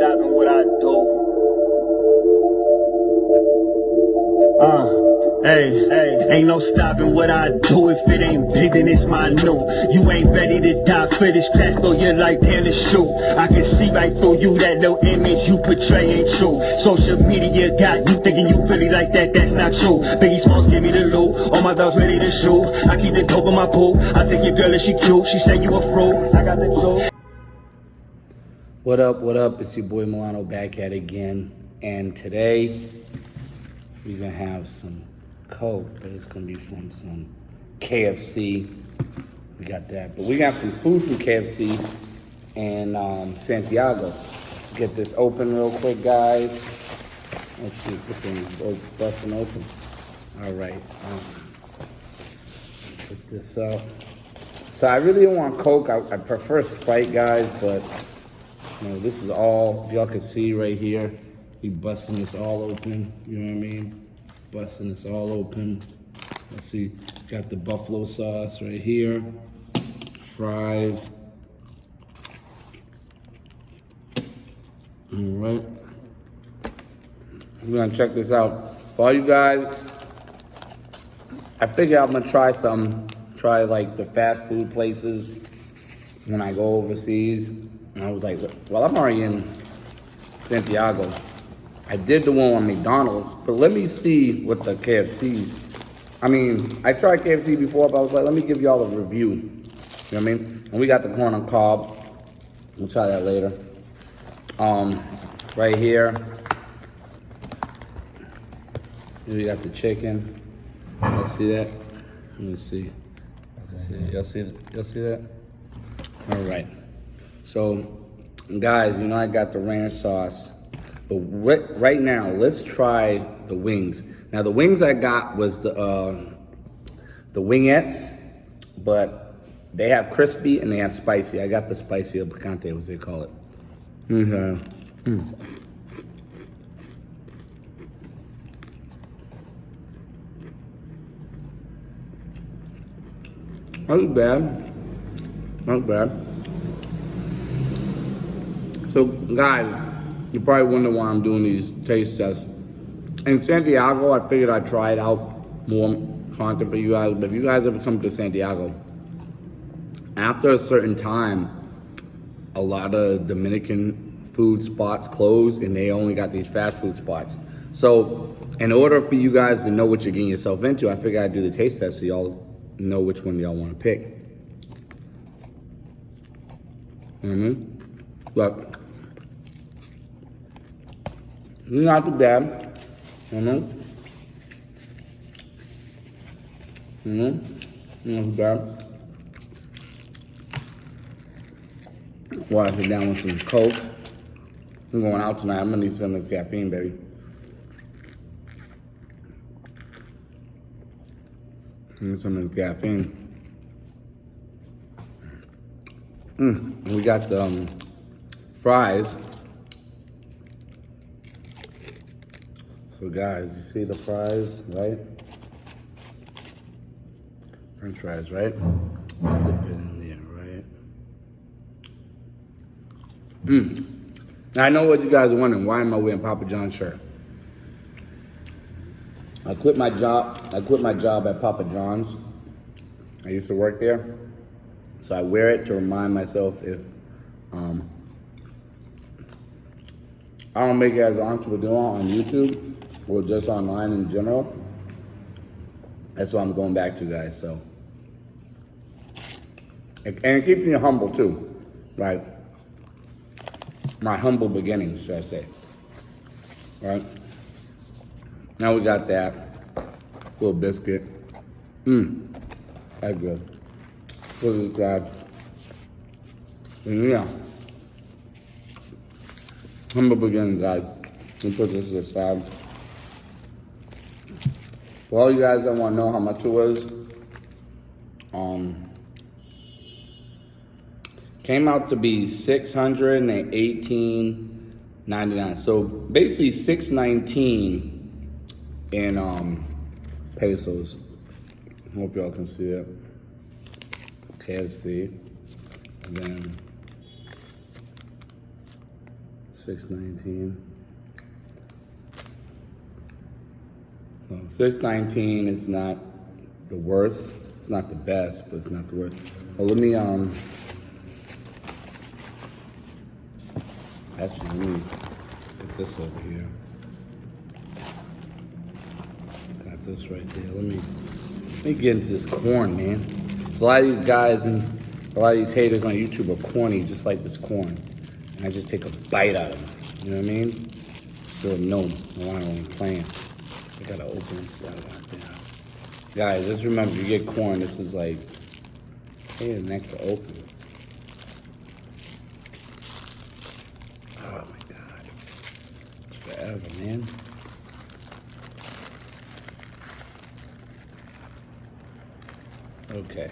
stopping what I do. Ain't no stopping what I do. If it ain't big, then it's my new. You ain't ready to die for this class, though you're like tennis shoe. I can see right through you, that little image you portray ain't true. Social media got you thinking you really like that, that's not true. Biggie Smalls give me the loot, all my dogs ready to shoot. I keep the dope in my pool, I take your girl if she cute. She say you a fruit, I got the juice. What up? It's your boy Milano back at it again. And today, we're gonna have some Coke, but it's gonna be from some KFC. We got that. But we got some food from KFC and Santiago. Let's get this open real quick, guys. Let's see if this thing's busting open. All right. Put this up. So I really don't want Coke. I prefer Sprite, guys, but you know, this is all, if y'all can see right here, we busting this all open, you know what I mean? Busting this all open. Let's see, got the buffalo sauce right here, fries. All right. We're gonna check this out. For all you guys, I figured I'm gonna try like the fast food places when I go overseas. And I was like, well, I'm already in Santiago. I did the one on McDonald's, but let me see what the KFC's. I mean, I tried KFC before, but I was like, let me give y'all a review. You know what I mean? And we got the corn on cob. We'll try that later. Right here, we got the chicken. Y'all see that? Let me see. Y'all see that? All right. So, guys, you know I got the ranch sauce. But right now, let's try the wings. Now, the wings I got was the wingettes, but they have crispy and they have spicy. I got the spicy or picante, what they call it. Not bad. So, guys, you probably wonder why I'm doing these taste tests. In Santiago, I figured I'd try it out, more content for you guys. But if you guys ever come to Santiago, after a certain time, a lot of Dominican food spots close and they only got these fast food spots. So in order for you guys to know what you're getting yourself into, I figured I'd do the taste test so y'all know which one y'all want to pick. But not too bad. Not too bad. Water it down with some Coke. I'm going out tonight. I'm gonna need some of this caffeine, baby. Need some of this caffeine. We got the fries. So guys, you see the fries, right? French fries, right? Dip it in there, right? Now I know what you guys are wondering. Why am I wearing Papa John's shirt? I quit my job at Papa John's. I used to work there. So I wear it to remind myself if I don't make it as an entrepreneur on YouTube or just online in general. That's what I'm going back to, guys. So, and it keeps me humble too, right? My humble beginnings, should I say? Right? Now we got that little biscuit. That's good. Look at that. And yeah. Humble beginnings, guys. Let me put this aside. For all you guys that want to know how much it was, came out to be $618.99. So basically $619 in pesos. Hope y'all can see it. KFC. And then $6.19. Well, $6.19 is not the worst. It's not the best, but it's not the worst. Well, let me actually let me get this over here. Got this right there. Let me get into this corn, man. There's a lot of these guys and a lot of these haters on YouTube are corny, just like this corn. And I just take a bite out of them. You know what I mean? So no, I ain't playing. I gotta open this out there. Guys, just remember, you get corn, this is like, hey, the neck to open. Oh my God. Forever, man. Okay.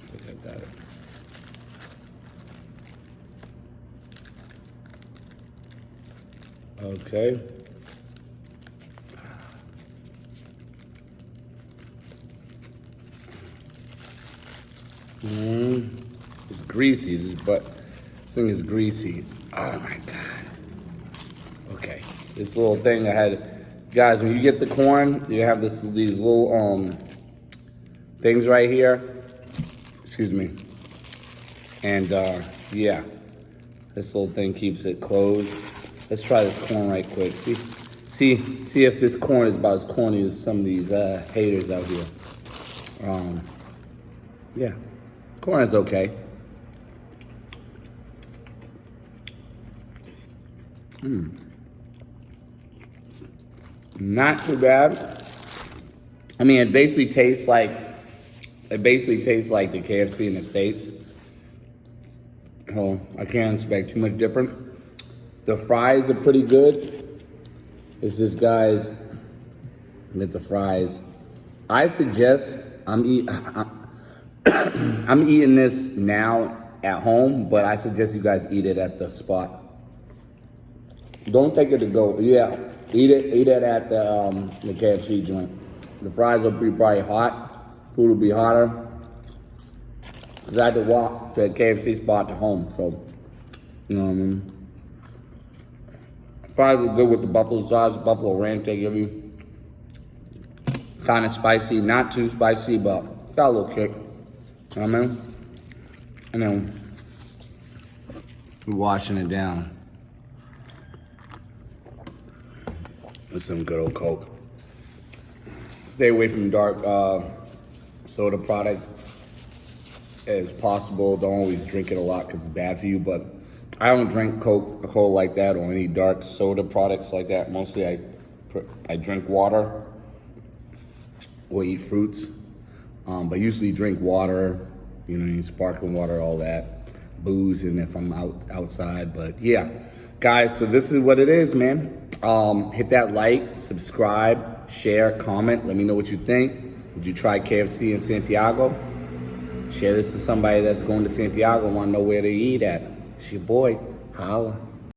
I think I got it. Okay. It's greasy. This thing is greasy. Oh my God. Okay. This little thing I had, guys. When you get the corn, you have these little things right here. Excuse me. And yeah, this little thing keeps it closed. Let's try this corn right quick. See if this corn is about as corny as some of these haters out here. Yeah, corn is okay. Not too bad. I mean, it basically tastes like the KFC in the States. So I can't expect too much different. The fries are pretty good. It's this guy's with the fries. I suggest I'm eating this now at home, but I suggest you guys eat it at the spot. Don't take it to go. Yeah, eat it at the KFC joint. The fries will be probably hot. Food will be hotter. Cause I had to walk to the KFC spot to home, so you know what I mean. Fries are good with the buffalo sauce, buffalo ranch they give you. Kind of spicy, not too spicy, but got a little kick. You know what I mean? And then we're washing it down with some good old Coke. Stay away from dark soda products as possible. Don't always drink it a lot because it's bad for you, but I don't drink Coca-Cola like that or any dark soda products like that. Mostly I drink water or eat fruits, but usually drink water, you know, sparkling water, all that, booze, and if I'm outside. But yeah, guys, so this is what it is, man. Hit that like, subscribe, share, comment. Let me know what you think. Would you try KFC in Santiago? Share this to somebody that's going to Santiago and want to know where to eat at. It's your boy. Holla.